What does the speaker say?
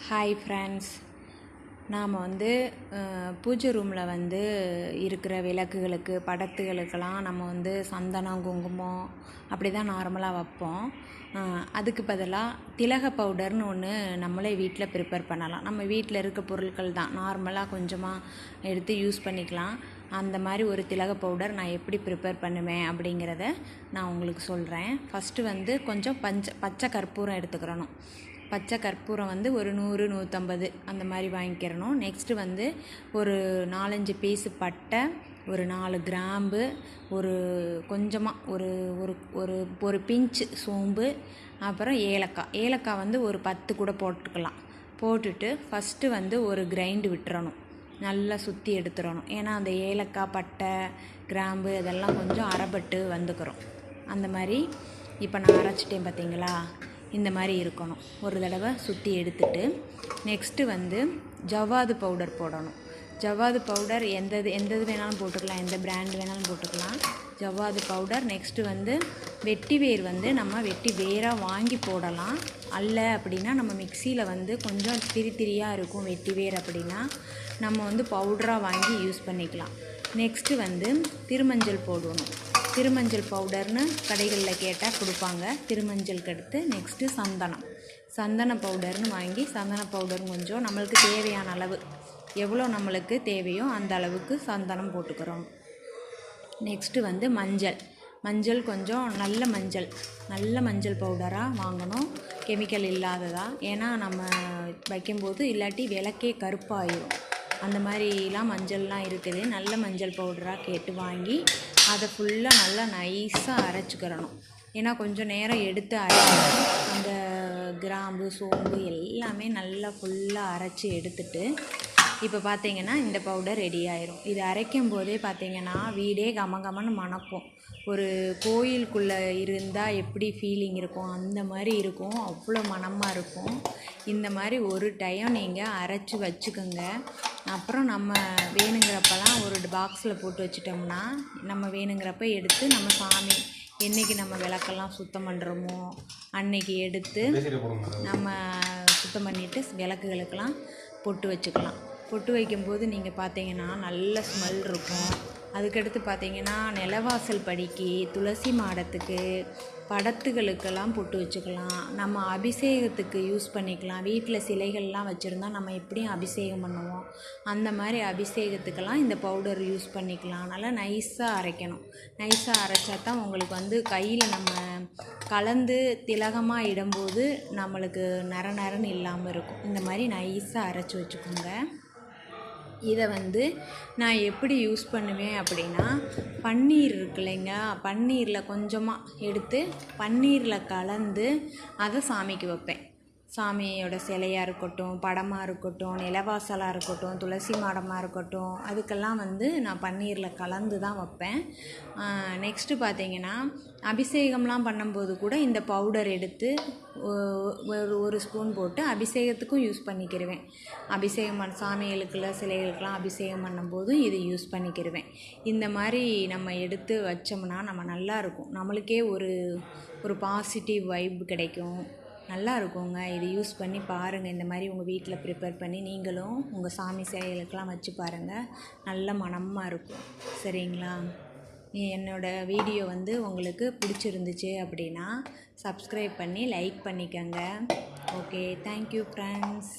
Hi friends, நாம் பூஜை ரூமில் இருக்கிற விளக்குகளுக்கு படத்துகளுக்கெல்லாம் நம்ம சந்தனம் குங்குமம் அப்படி தான் நார்மலாக வைப்போம். அதுக்கு பதிலாக திலக பவுடர்னு ஒன்று நம்மளே வீட்டில் ப்ரிப்பேர் பண்ணலாம். நம்ம வீட்டில் இருக்க பொருட்கள் தான் நார்மலாக கொஞ்சமாக எடுத்து யூஸ் பண்ணிக்கலாம். அந்த மாதிரி ஒரு திலக பவுடர் நான் எப்படி ப்ரிப்பேர் பண்ணுவேன் அப்படிங்கிறத நான் உங்களுக்கு சொல்கிறேன். ஃபஸ்ட்டு கொஞ்சம் பச்சை கற்பூரம் எடுத்துக்கிறணும். பச்சை கற்பூரம் ஒரு 100 150 அந்த மாதிரி வாங்கிக்கிறணும். நெக்ஸ்ட்டு ஒரு 4-5 பீஸு பட்டை, ஒரு 4 கிராம்பு, ஒரு கொஞ்சமாக ஒரு ஒரு ஒரு ஒரு பிஞ்சு சோம்பு, அப்புறம் ஏலக்காய் ஒரு 10 கூட போட்டுக்கலாம். போட்டுட்டு ஃபஸ்ட்டு ஒரு கிரைண்டு விட்டுறணும். நல்லா சுற்றி எடுத்துடணும். ஏன்னா அந்த ஏலக்காய் பட்டை கிராம்பு இதெல்லாம் கொஞ்சம் அரைப்பட்டு வந்துக்கிறோம். அந்த மாதிரி இப்போ நான் அரைச்சிட்டேன் பார்த்தீங்களா, இந்த மாதிரி இருக்கணும். ஒரு தடவை சுற்றி எடுத்துட்டு நெக்ஸ்ட்டு ஜவ்வாது பவுடர் போடணும். ஜவ்வாது பவுடர் எந்தது வேணாலும் போட்டுக்கலாம், எந்த பிராண்ட் வேணாலும் போட்டுக்கலாம். ஜவ்வாது பவுடர். நெக்ஸ்ட்டு வெட்டி வேர் நம்ம வெட்டி வேராக வாங்கி போடலாம். அல்ல அப்படின்னா நம்ம மிக்சியில் கொஞ்சம் திரியாக இருக்கும் வெட்டி வேர் அப்படின்னா நம்ம பவுடராக வாங்கி யூஸ் பண்ணிக்கலாம். நெக்ஸ்ட்டு திருமஞ்சள் போடணும். திருமஞ்சள் பவுடர்னு கடைகளில் கேட்டால் கொடுப்பாங்க. திருமஞ்சளுக்கு அடுத்து நெக்ஸ்ட்டு சந்தன பவுடர்னு வாங்கி சந்தன பவுடர் கொஞ்சம் நம்மளுக்கு தேவையான அளவு எவ்வளோ நம்மளுக்கு தேவையோ அந்த அளவுக்கு சந்தனம் போட்டுக்கிறோம். நெக்ஸ்ட்டு மஞ்சள் கொஞ்சம் நல்ல மஞ்சள் பவுடராக வாங்கணும், கெமிக்கல் இல்லாததா. ஏன்னா நம்ம வைக்கும்போது இல்லாட்டி விளக்கே கருப்பாயிடும். அந்த மாதிரிலாம் மஞ்சள்லாம் இருக்குது. நல்ல மஞ்சள் பவுடராக கேட்டு வாங்கி அதை ஃபுல்லாக நல்லா நைஸாக அரைச்சிக்கிறணும். ஏன்னா கொஞ்சம் நேரம் எடுத்து அரைச்சி அந்த கிராம்பு சோம்பு எல்லாமே நல்லா ஃபுல்லாக அரைச்சி எடுத்துட்டு இப்போ பார்த்தீங்கன்னா இந்த பவுடர் ரெடி ஆயிரும். இது அரைக்கும் போதே பார்த்தீங்கன்னா வீடே கமகமன்னு மணக்கும். ஒரு கோயிலுக்குள்ளே இருந்தால் எப்படி ஃபீலிங் இருக்கும் அந்த மாதிரி இருக்கும். அவ்வளோ மணமாக இருக்கும். இந்த மாதிரி ஒரு டைம் நீங்கள் அரைச்சி வச்சுக்கோங்க. அப்புறம் நம்ம வேணுங்கிறப்பெல்லாம் ஒரு பாக்ஸில் போட்டு வச்சிட்டோம்னா நம்ம வேணுங்கிறப்ப எடுத்து நம்ம சாமி என்றைக்கு நம்ம விளக்கெல்லாம் சுத்தம் பண்ணுறோமோ அன்னைக்கு எடுத்து நம்ம சுத்தம் பண்ணிவிட்டு விளக்குகளுக்கெல்லாம் பொட்டு வச்சுக்கலாம். பொட்டு வைக்கும்போது நீங்கள் பார்த்தீங்கன்னா நல்ல ஸ்மெல் இருக்கும். அதுக்கடுத்து பார்த்தீங்கன்னா நிலவாசல் படிக்கு, துளசி மாடத்துக்கு, படத்துகளுக்கெல்லாம் பொட்டு வச்சுக்கலாம். நம்ம அபிஷேகத்துக்கு யூஸ் பண்ணிக்கலாம். வீட்டில் சிலைகள்லாம் வச்சுருந்தா நம்ம எப்படியும் அபிஷேகம் பண்ணுவோம். அந்த மாதிரி அபிஷேகத்துக்கெல்லாம் இந்த பவுடர் யூஸ் பண்ணிக்கலாம். நல்லா நைஸாக அரைக்கணும். நைஸாக அரைச்சா தான் உங்களுக்கு கையில் நம்ம கலந்து திலகமாக இடும்போது நம்மளுக்கு நரன்னு இல்லாமல் இருக்கும். இந்த மாதிரி நைஸாக அரைச்சி வச்சுக்கோங்க. இதை நான் எப்படி யூஸ் பண்ணுவேன் அப்படின்னா, பன்னீர் இருக்கு இல்லைங்க, பன்னீரில் கொஞ்சமாக எடுத்து பன்னீரில் கலந்து அதை சாமிக்கு வைப்பேன். சாமியோட சிலையாக இருக்கட்டும், படமாக இருக்கட்டும், நிலவாசலாக இருக்கட்டும், துளசி மாடமாக இருக்கட்டும், அதுக்கெல்லாம் நான் பன்னீரில் கலந்து தான் வைப்பேன். நெக்ஸ்ட்டு பார்த்தீங்கன்னா அபிஷேகம்லாம் பண்ணும்போது கூட இந்த பவுடர் எடுத்து ஒரு ஸ்பூன் போட்டு அபிஷேகத்துக்கும் யூஸ் பண்ணிக்கிடுவேன். அபிஷேகம் சாமிகளுக்குள்ள சிலைகளுக்கெல்லாம் அபிஷேகம் பண்ணும்போதும் இது யூஸ் பண்ணிக்கிடுவேன். இந்த மாதிரி நம்ம எடுத்து வச்சோம்னா நம்ம நல்லாயிருக்கும். நம்மளுக்கே ஒரு பாசிட்டிவ் வைப் கிடைக்கும். நல்லா இருக்குங்க. இது யூஸ் பண்ணி பாருங்கள். இந்த மாதிரி உங்கள் வீட்டில் ப்ரிப்பேர் பண்ணி நீங்களும் உங்கள் சாமி சிலைகளுக்கெல்லாம் வச்சு பாருங்கள். நல்ல மணமாக இருக்கும். சரிங்களா? என்னோடய வீடியோ உங்களுக்கு பிடிச்சிருந்துச்சு அப்படின்னா சப்ஸ்கிரைப் பண்ணி லைக் பண்ணிக்கோங்க. Okay, thank you friends.